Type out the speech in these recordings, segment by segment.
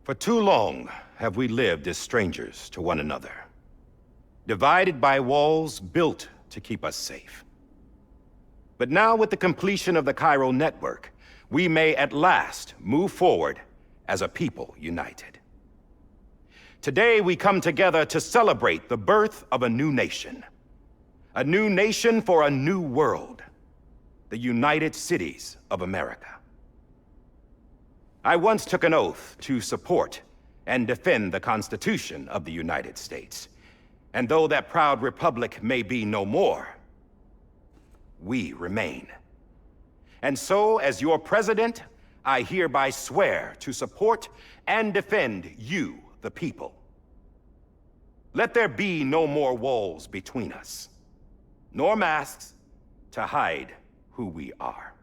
For too long have we lived as strangers to one another, divided by walls built to keep us safe. But now, with the completion of the Cairo network, we may at last move forward as a people united. Today, we come together to celebrate the birth of a new nation. A new nation for a new world. The United Cities of America. I once took an oath to support and defend the Constitution of the United States. And though that proud republic may be no more, we remain. And so, as your president, I hereby swear to support and defend you, the people. Let there be no more walls between us, nor masks to hide who we are.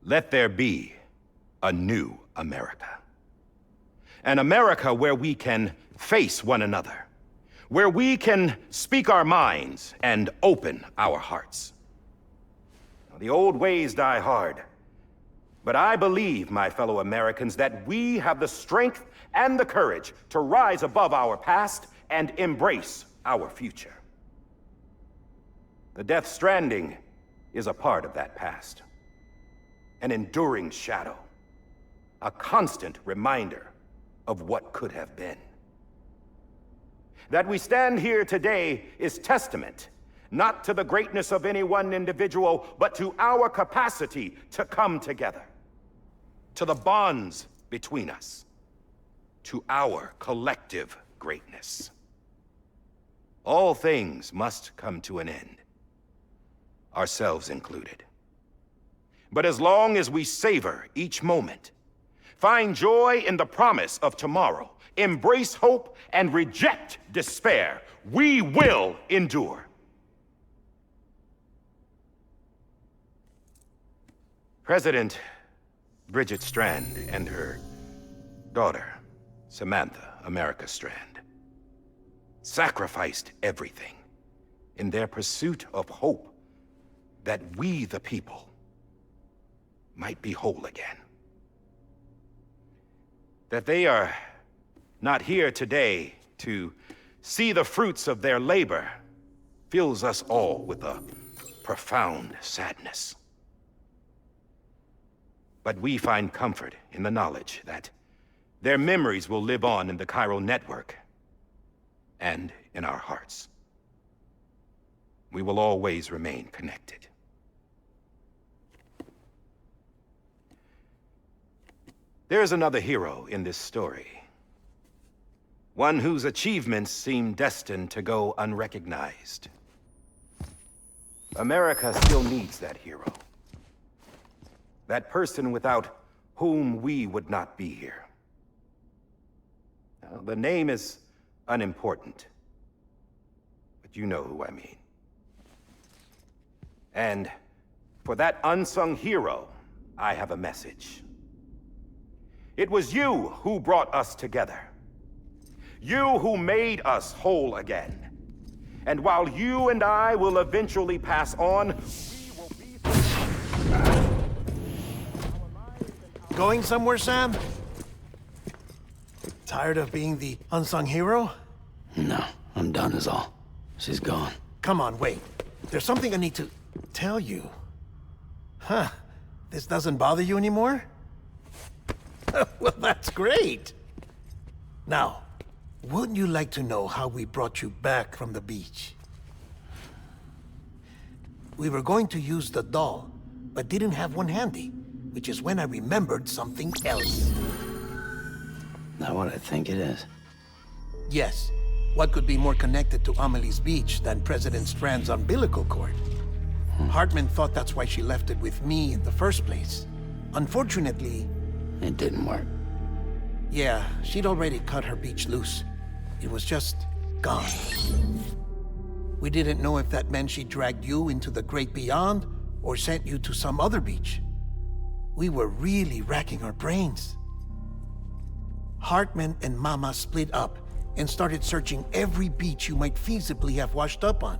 Let there be a new America. An America where we can face one another, where we can speak our minds and open our hearts. The old ways die hard, but I believe, my fellow Americans, that we have the strength and the courage to rise above our past and embrace our future. The Death Stranding is a part of that past. An enduring shadow, a constant reminder of what could have been. That we stand here today is testament, not to the greatness of any one individual, but to our capacity to come together, to the bonds between us, to our collective greatness. All things must come to an end, ourselves included. But as long as we savor each moment, find joy in the promise of tomorrow, embrace hope, and reject despair, we will endure. President Bridget Strand and her daughter, Samantha America Strand, sacrificed everything in their pursuit of hope that we, the people, might be whole again. That they are not here today to see the fruits of their labor fills us all with a profound sadness. But we find comfort in the knowledge that their memories will live on in the Cairo network and in our hearts. We will always remain connected. There is another hero in this story. One whose achievements seem destined to go unrecognized. America still needs that hero. That person without whom we would not be here. Now, the name is unimportant, but you know who I mean. And for that unsung hero, I have a message. It was you who brought us together. You who made us whole again. And while you and I will eventually pass on, we will be... Going somewhere, Sam? Tired of being the unsung hero? No, I'm done is all. She's gone. Come on, wait. There's something I need to tell you. Huh. This doesn't bother you anymore? Well, that's great. Now, wouldn't you like to know how we brought you back from the beach? We were going to use the doll, but didn't have one handy, which is when I remembered something else. Not what I think it is. Yes. What could be more connected to Amelie's beach than President Strand's umbilical cord? Hartman thought that's why she left it with me in the first place. Unfortunately... It didn't work. Yeah, she'd already cut her beach loose. It was just gone. We didn't know if that meant she dragged you into the great beyond or sent you to some other beach. We were really racking our brains. Hartman and Mama split up and started searching every beach you might feasibly have washed up on.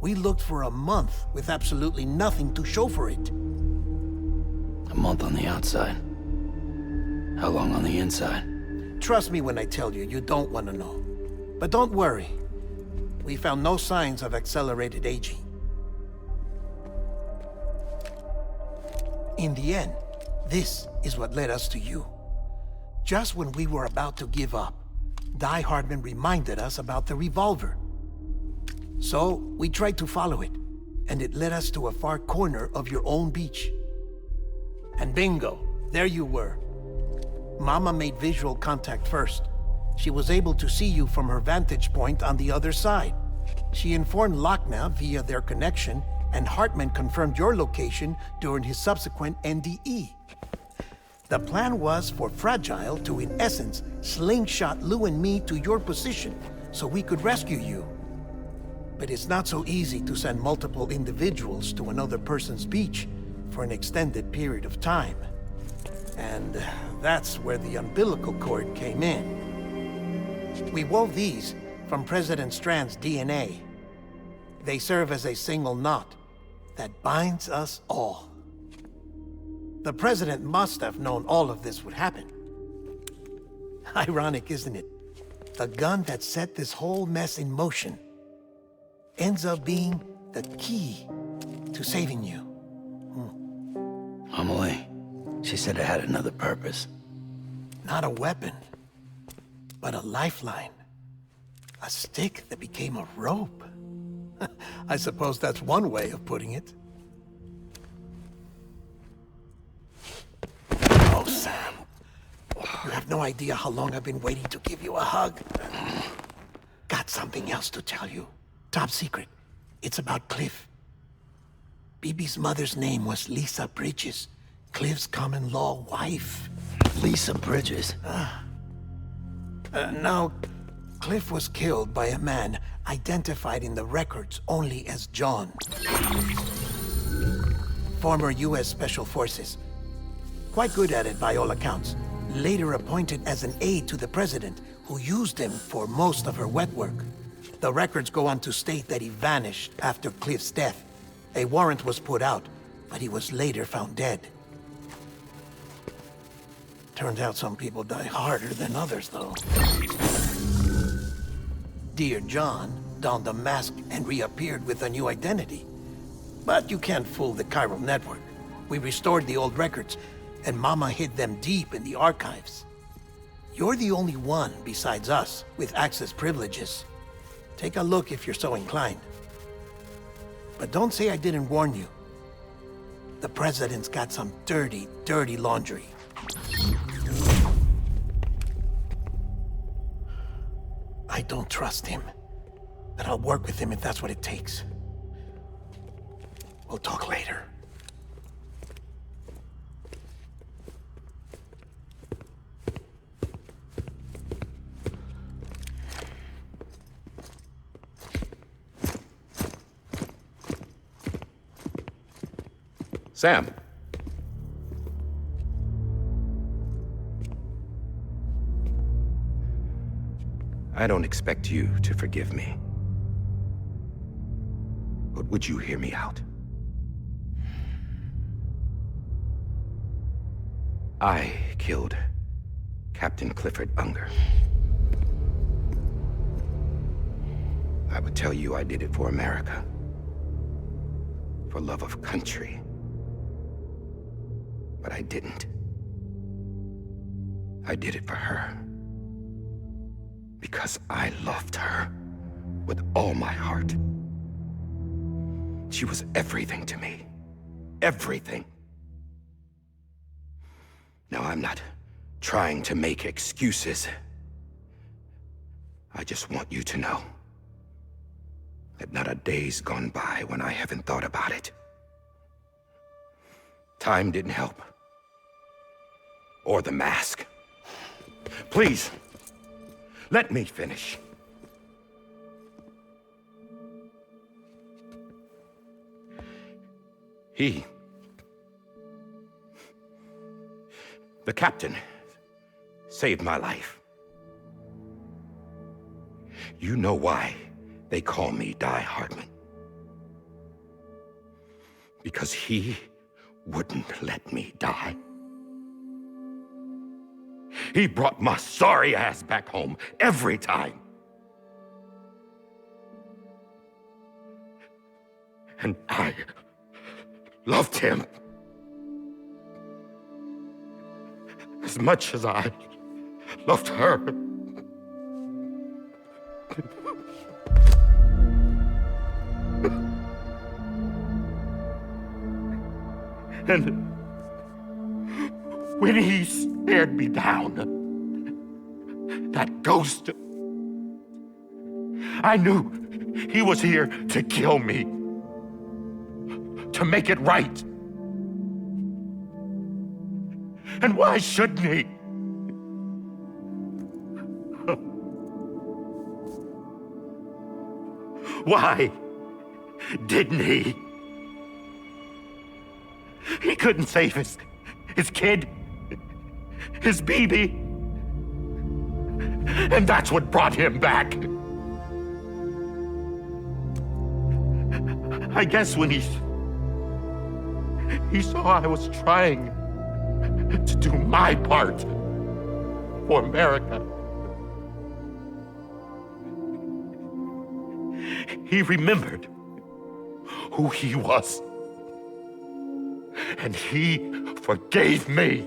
We looked for a month with absolutely nothing to show for it. A month on the outside. How long on the inside? Trust me when I tell you, you don't want to know. But don't worry. We found no signs of accelerated aging. In the end, this is what led us to you. Just when we were about to give up, Die Hardman reminded us about the revolver. So, we tried to follow it, and it led us to a far corner of your own beach. And bingo, there you were. Mama made visual contact first. She was able to see you from her vantage point on the other side. She informed Lochna via their connection, and Hartman confirmed your location during his subsequent NDE. The plan was for Fragile to, in essence, slingshot Lou and me to your position so we could rescue you. But it's not so easy to send multiple individuals to another person's beach for an extended period of time. And that's where the umbilical cord came in. We wove these from President Strand's DNA. They serve as a single knot that binds us all. The President must have known all of this would happen. Ironic, isn't it? The gun that set this whole mess in motion ends up being the key to saving you. Amelie, she said it had another purpose. Not a weapon, but a lifeline. A stick that became a rope. I suppose that's one way of putting it. Oh, Sam. You have no idea how long I've been waiting to give you a hug. Got something else to tell you. Top secret. It's about Cliff. Bibi's mother's name was Lisa Bridges, Cliff's common-law wife. Lisa Bridges? Now, Cliff was killed by a man identified in the records only as John. Former U.S. Special Forces. Quite good at it by all accounts. Later appointed as an aide to the president, who used him for most of her wet work. The records go on to state that he vanished after Cliff's death. A warrant was put out, but he was later found dead. Turns out some people die harder than others, though. Dear John donned a mask and reappeared with a new identity. But you can't fool the chiral network. We restored the old records, and Mama hid them deep in the archives. You're the only one, besides us, with access privileges. Take a look if you're so inclined. But don't say I didn't warn you. The president's got some dirty, dirty laundry. I don't trust him, but I'll work with him if that's what it takes. We'll talk later. Sam. I don't expect you to forgive me. But would you hear me out? I killed Captain Clifford Unger. I would tell you I did it for America. For love of country. But I didn't. I did it for her. Because I loved her with all my heart. She was everything to me. Everything. Now, I'm not trying to make excuses. I just want you to know that not a day's gone by when I haven't thought about it. Time didn't help. Or the mask. Please, let me finish. The captain saved my life. You know why they call me Die Hardman? Because he wouldn't let me die. He brought my sorry ass back home every time. And I loved him as much as I loved her. And when he stared me down, that ghost, I knew he was here to kill me, to make it right. And why shouldn't he? Why didn't he? He couldn't save his kid, his baby. And that's what brought him back. I guess when he saw I was trying to do my part for America, he remembered who he was. And he forgave me.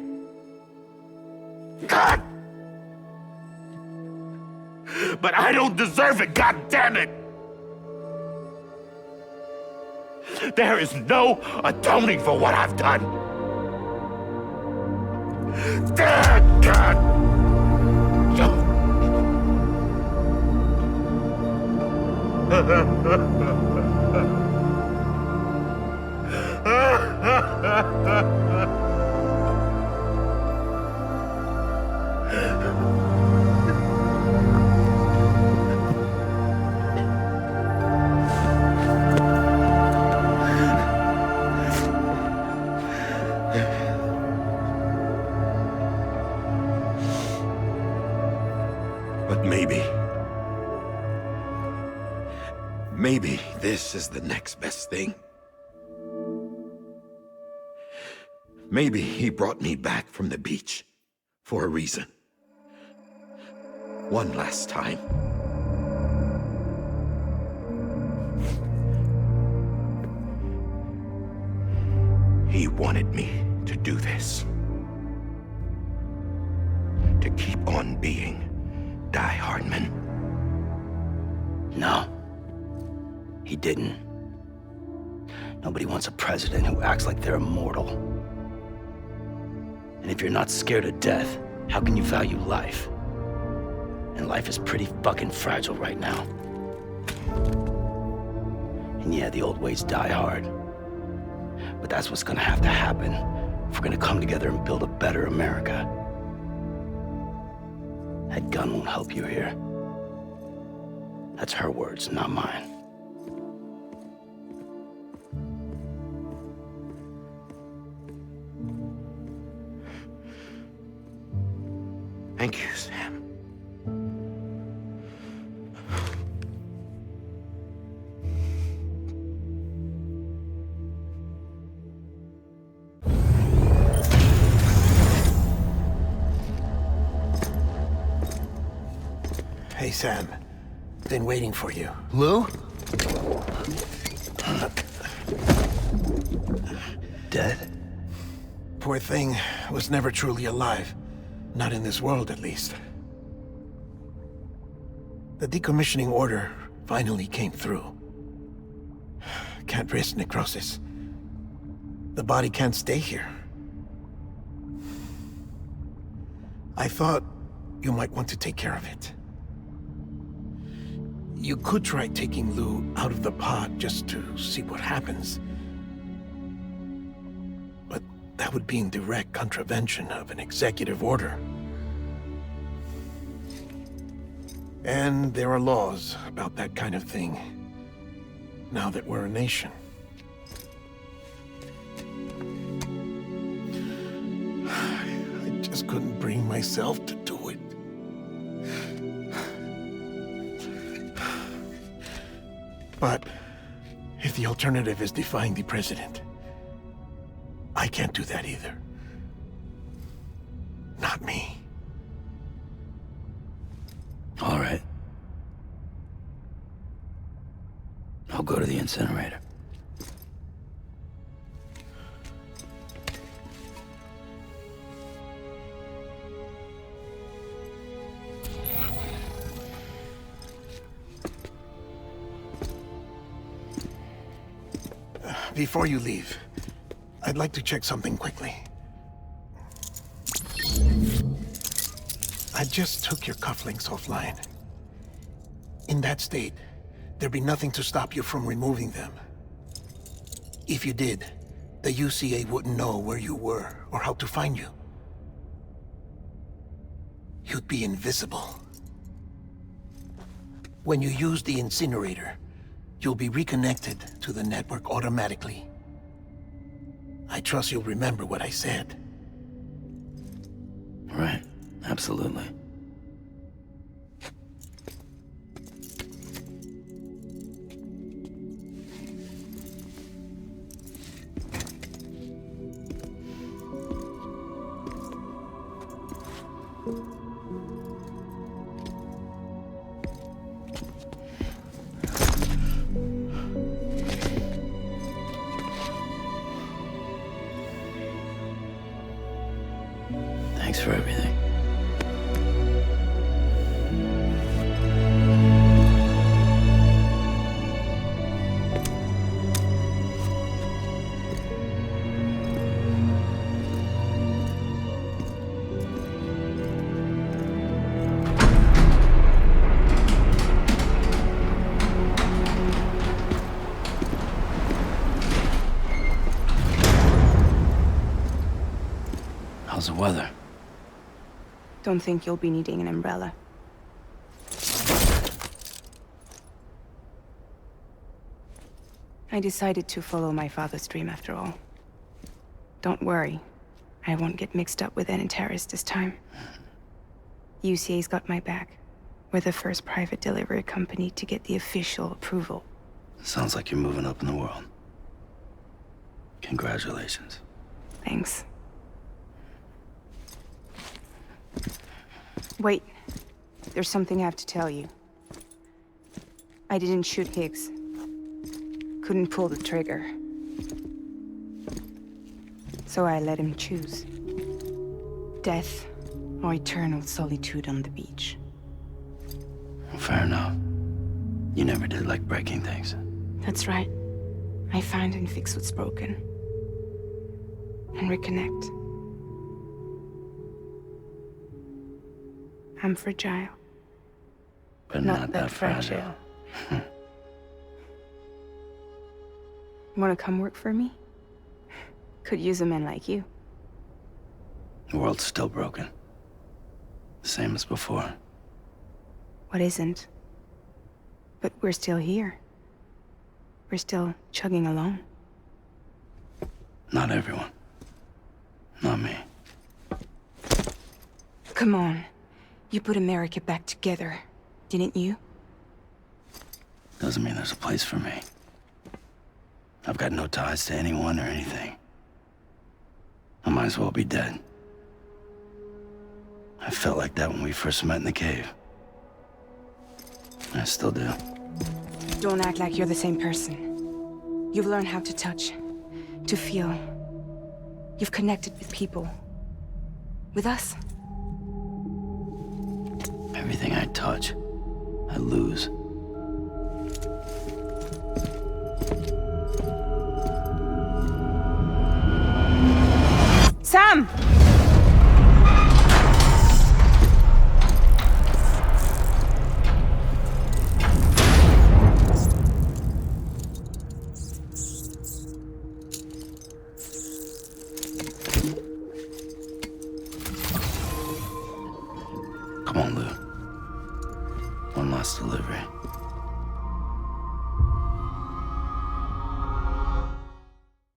God! But I don't deserve it, God damn it! There is no atoning for what I've done. God! But maybe this is the next best thing. Maybe he brought me back from the beach for a reason. One last time. He wanted me to do this. To keep on being Die Hardman. No, he didn't. Nobody wants a president who acts like they're immortal. And if you're not scared of death, how can you value life? And life is pretty fucking fragile right now. And yeah, the old ways die hard. But that's what's gonna have to happen if we're gonna come together and build a better America. That gun won't help you here. That's her words, not mine. Thank you, Sam. Hey, Sam. Been waiting for you. Lou? Dead? Poor thing was never truly alive. Not in this world, at least. The decommissioning order finally came through. Can't risk necrosis. The body can't stay here. I thought you might want to take care of it. You could try taking Lou out of the pod just to see what happens. But that would be in direct contravention of an executive order. And there are laws about that kind of thing, now that we're a nation. I just couldn't bring myself to do But if the alternative is defying the president, I can't do that either. Not me. All right. I'll go to the incinerator. Before you leave, I'd like to check something quickly. I just took your cufflinks offline. In that state, there'd be nothing to stop you from removing them. If you did, the UCA wouldn't know where you were or how to find you. You'd be invisible. When you use the incinerator, you'll be reconnected to the network automatically. I trust you'll remember what I said. Right. Absolutely. Thanks for everything. How's the weather? Don't think you'll be needing an umbrella. I decided to follow my father's dream after all. Don't worry, I won't get mixed up with any terrorists this time. UCA's got my back. We're the first private delivery company to get the official approval. Sounds like you're moving up in the world. Congratulations. Thanks. Wait, there's something I have to tell you. I didn't shoot Higgs. Couldn't pull the trigger. So I let him choose. Death or eternal solitude on the beach. Well, fair enough. You never did like breaking things. That's right. I find and fix what's broken. And reconnect. I'm fragile. But not that fragile. Wanna come work for me? Could use a man like you. The world's still broken. Same as before. What isn't? But we're still here. We're still chugging along. Not everyone. Not me. Come on. You put America back together, didn't you? Doesn't mean there's a place for me. I've got no ties to anyone or anything. I might as well be dead. I felt like that when we first met in the cave. I still do. Don't act like you're the same person. You've learned how to touch, to feel. You've connected with people. With us. Everything I touch, I lose. Sam!